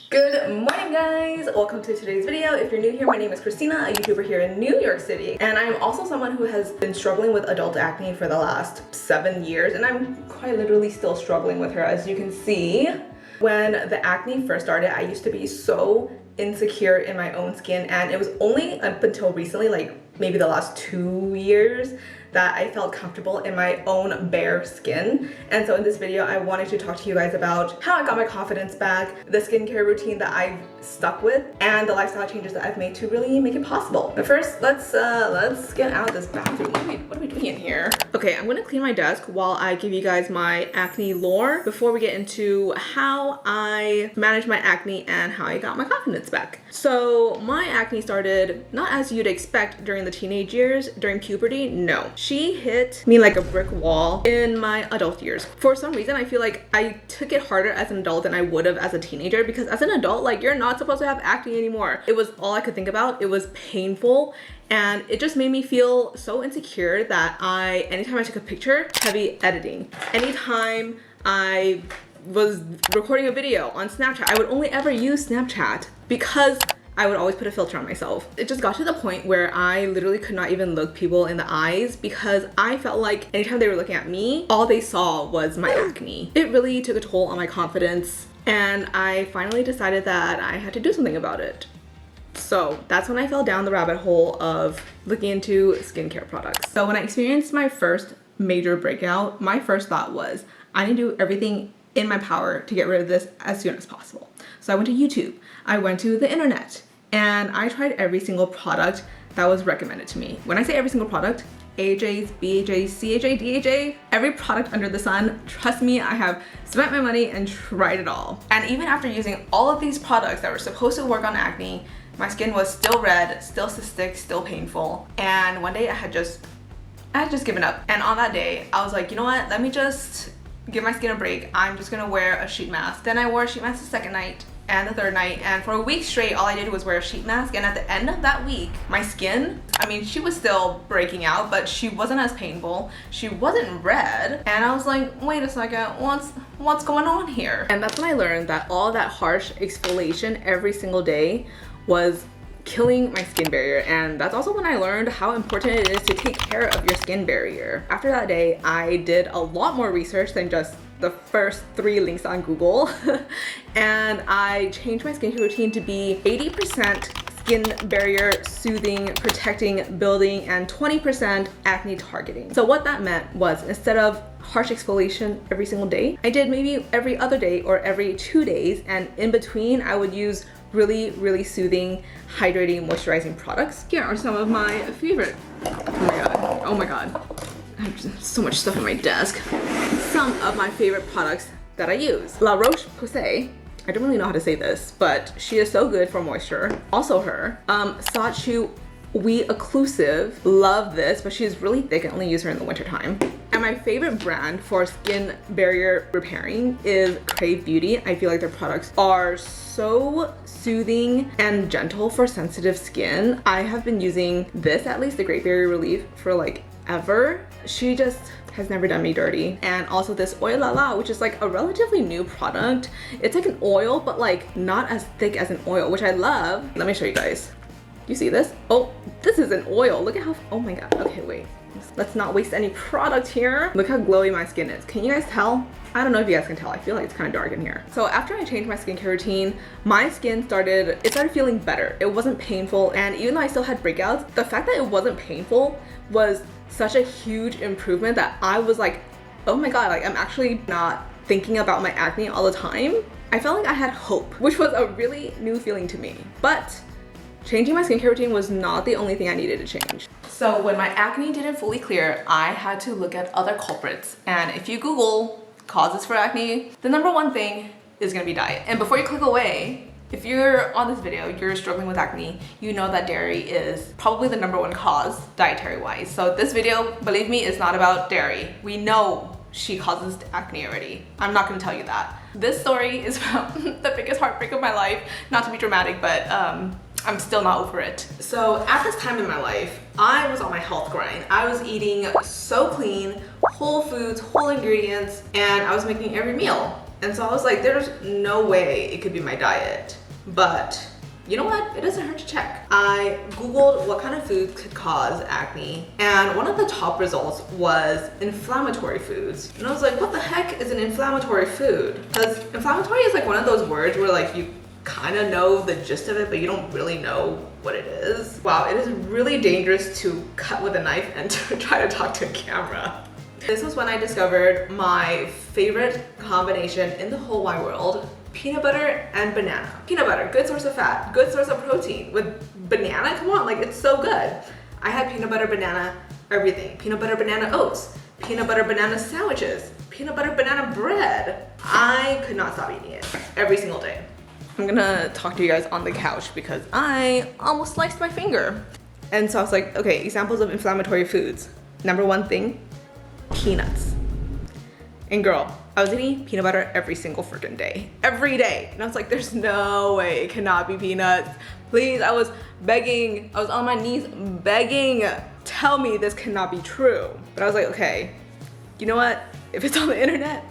Good morning, guys! Welcome to today's video. If you're new here, my name is Christina, a YouTuber here in New York City. And I'm also someone who has been struggling with adult acne for the last 7 years. And I'm quite literally still struggling with her, as you can see. When the acne first started, I used to be so insecure in my own skin. And it was only up until recently, like maybe the last 2 years, that I felt comfortable in my own bare skin. And so in this video, I wanted to talk to you guys about how I got my confidence back, the skincare routine that I've stuck with, and the lifestyle changes that I've made to really make it possible. But first, let's get out of this bathroom. What are we doing in here? Okay, I'm gonna clean my desk while I give you guys my acne lore before we get into how I manage my acne and how I got my confidence back. So my acne started not as you'd expect during the teenage years, during puberty, no. She hit me like a brick wall in my adult years. For some reason, I feel like I took it harder as an adult than I would have as a teenager, because as an adult, like, you're not supposed to have acne anymore. It was all I could think about. It was painful. And it just made me feel so insecure that anytime I took a picture, heavy editing. Anytime I was recording a video on Snapchat, I would only ever use Snapchat because I would always put a filter on myself. It just got to the point where I literally could not even look people in the eyes because I felt like anytime they were looking at me, all they saw was my acne. It really took a toll on my confidence, and I finally decided that I had to do something about it. So that's when I fell down the rabbit hole of looking into skincare products. So when I experienced my first major breakout, my first thought was, I need to do everything in my power to get rid of this as soon as possible. So I went to YouTube, I went to the internet, and I tried every single product that was recommended to me. When I say every single product, AHAs, BHAs, CHA, DHA, every product under the sun, trust me, I have spent my money and tried it all. And even after using all of these products that were supposed to work on acne, my skin was still red, still cystic, still painful. And one day I had just given up. And on that day, I was like, you know what? Let me just give my skin a break. I'm just gonna wear a sheet mask. Then I wore a sheet mask the second night and the third night, and for a week straight, all I did was wear a sheet mask. And at the end of that week, my skin, I mean, she was still breaking out, but she wasn't as painful. She wasn't red. And I was like, wait a second, what's going on here? And that's when I learned that all that harsh exfoliation every single day was killing my skin barrier. And that's also when I learned how important it is to take care of your skin barrier. After that day, I did a lot more research than just the first 3 links on Google. And I changed my skincare routine to be 80% skin barrier soothing, protecting, building, and 20% acne targeting. So what that meant was, instead of harsh exfoliation every single day, I did maybe every other day or every 2 days, and in between I would use really soothing, hydrating, moisturizing products. Here are some of my favorite. Oh my god, I have so much stuff on my desk. Some of my favorite products that I use. La Roche-Posay, I don't really know how to say this, but she is so good for moisture. Also her. Saatchu We Occlusive, love this, but she's really thick and only use her in the winter time. And my favorite brand for skin barrier repairing is Crave Beauty. I feel like their products are so soothing and gentle for sensitive skin. I have been using this, at least the Great Barrier Relief, for like ever. She just has never done me dirty. And also this Oil La La, which is like a relatively new product. It's like an oil, but like not as thick as an oil, which I love. Let me show you guys. You see this? Oh, this is an oil. Look at how, oh my god. Okay, wait. Let's not waste any product here. Look how glowy my skin is. Can you guys tell? I don't know if you guys can tell. I feel like it's kind of dark in here. So after I changed my skincare routine, my skin started feeling better. It wasn't painful. And even though I still had breakouts, the fact that it wasn't painful was such a huge improvement that I was like, oh my god, like, I'm actually not thinking about my acne all the time. I felt like I had hope, which was a really new feeling to me. But changing my skincare routine was not the only thing I needed to change. So when my acne didn't fully clear, I had to look at other culprits. And if you Google causes for acne, the #1 thing is gonna be diet. And before you click away, if you're on this video, you're struggling with acne, you know that dairy is probably the #1 cause dietary wise. So this video, believe me, is not about dairy. We know she causes acne already. I'm not gonna tell you that. This story is about the biggest heartbreak of my life. Not to be dramatic, but I'm still not over it. So at this time in my life, I was on my health grind. I was eating so clean, whole foods, whole ingredients, and I was making every meal. And so I was like, there's no way it could be my diet. But you know what? It doesn't hurt to check. I Googled what kind of food could cause acne, and one of the top results was inflammatory foods. And I was like, what the heck is an inflammatory food? Because inflammatory is like one of those words where like you kind of know the gist of it, but you don't really know what it is. Wow, it is really dangerous to cut with a knife and to try to talk to a camera. This was when I discovered my favorite combination in the whole wide world: peanut butter and banana. Peanut butter, good source of fat, good source of protein. With banana, come on, like it's so good. I had peanut butter, banana, everything. Peanut butter, banana oats, peanut butter, banana sandwiches, peanut butter, banana bread. I could not stop eating it every single day. I'm gonna talk to you guys on the couch because I almost sliced my finger. And so I was like, okay, examples of inflammatory foods. Number one thing, peanuts. And girl, I was eating peanut butter every single freaking day. Every day. And I was like, there's no way it cannot be peanuts. Please, I was begging. I was on my knees begging. Tell me this cannot be true. But I was like, okay, you know what? If it's on the internet,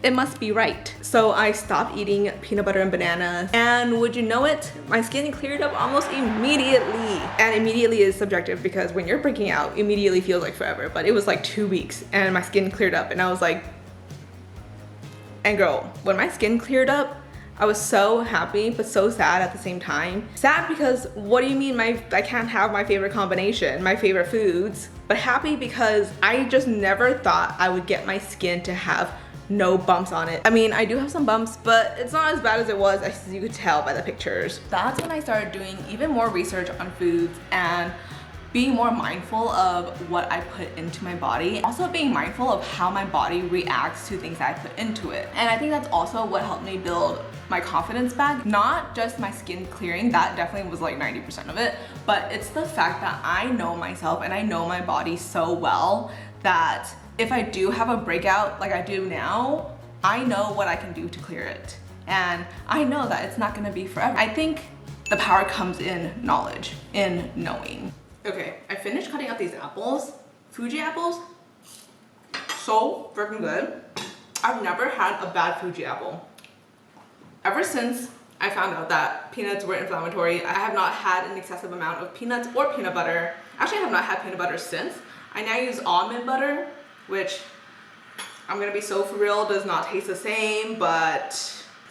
it must be right. So I stopped eating peanut butter and bananas. And would you know it? My skin cleared up almost immediately. And immediately is subjective because when you're breaking out, immediately feels like forever. But it was like 2 weeks and my skin cleared up and I was like, and girl, when my skin cleared up, I was so happy, but so sad at the same time. Sad because what do you mean I can't have my favorite combination, my favorite foods? But happy because I just never thought I would get my skin to have no bumps on it. I mean, I do have some bumps, but it's not as bad as it was, as you could tell by the pictures. That's when I started doing even more research on foods and being more mindful of what I put into my body. Also being mindful of how my body reacts to things that I put into it. And I think that's also what helped me build my confidence back. Not just my skin clearing, that definitely was like 90% of it, but it's the fact that I know myself and I know my body so well that if I do have a breakout like I do now, I know what I can do to clear it. And I know that it's not gonna be forever. I think the power comes in knowledge, in knowing. Okay, I finished cutting out these apples. Fuji apples, so freaking good. I've never had a bad Fuji apple. Ever since I found out that peanuts were inflammatory, I have not had an excessive amount of peanuts or peanut butter. Actually, I have not had peanut butter since. I now use almond butter, which I'm gonna be so for real, does not taste the same, but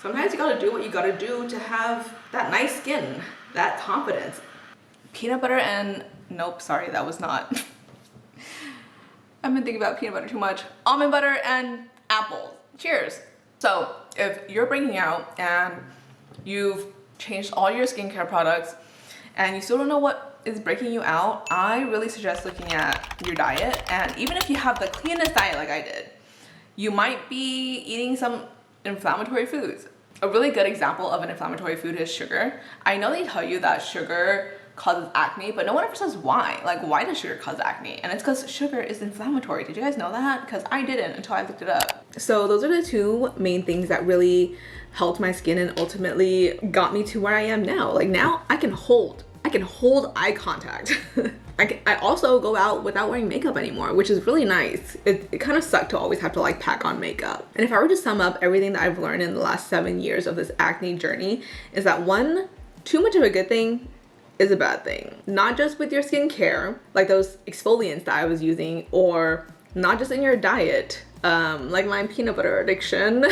sometimes you gotta do what you gotta do to have that nice skin, that confidence. Peanut butter and, nope, sorry, that was not. I've been thinking about peanut butter too much. Almond butter and apples. Cheers. So if you're breaking out and you've changed all your skincare products and you still don't know what is breaking you out, I really suggest looking at your diet. And even if you have the cleanest diet like I did, you might be eating some inflammatory foods. A really good example of an inflammatory food is sugar. I know they tell you that sugar causes acne, but no one ever says why. Like, why does sugar cause acne? And it's because sugar is inflammatory. Did you guys know that? Because I didn't until I looked it up. So those are the two main things that really helped my skin and ultimately got me to where I am now. Like now I can hold eye contact. I also go out without wearing makeup anymore, which is really nice. It kind of sucked to always have to like pack on makeup. And if I were to sum up everything that I've learned in the last 7 years of this acne journey, is that one, too much of a good thing is a bad thing. Not just with your skincare, like those exfoliants that I was using, or not just in your diet, like my peanut butter addiction.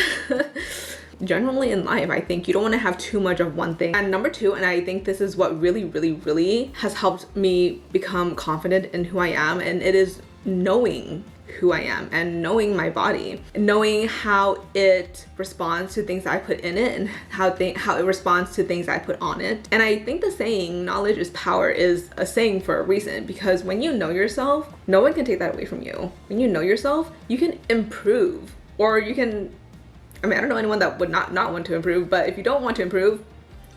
Generally in life, I think you don't want to have too much of one thing. And number two, and I think this is what really has helped me become confident in who I am, and it is knowing who I am and knowing my body, knowing how it responds to things I put in it and how it responds to things I put on it. And I think the saying knowledge is power is a saying for a reason, because when you know yourself, no one can take that away from you. When you know yourself, you can improve, or you can, I mean, I don't know anyone that would not want to improve, but if you don't want to improve,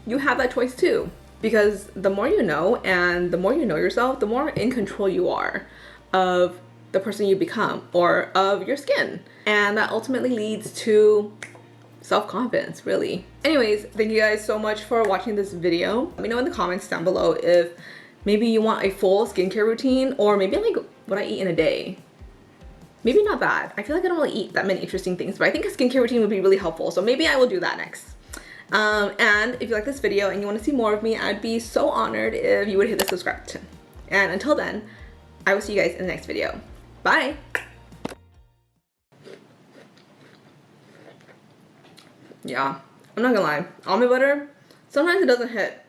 you have that choice too. Because the more you know and the more you know yourself, the more in control you are of the person you become or of your skin. And that ultimately leads to self-confidence, really. Anyways, thank you guys so much for watching this video. Let me know in the comments down below if maybe you want a full skincare routine, or maybe like what I eat in a day. Maybe not that. I feel like I don't really eat that many interesting things, but I think a skincare routine would be really helpful. So maybe I will do that next. And if you like this video and you want to see more of me, I'd be so honored if you would hit the subscribe button. And until then, I will see you guys in the next video. Bye! Yeah, I'm not gonna lie. Almond butter, sometimes it doesn't hit.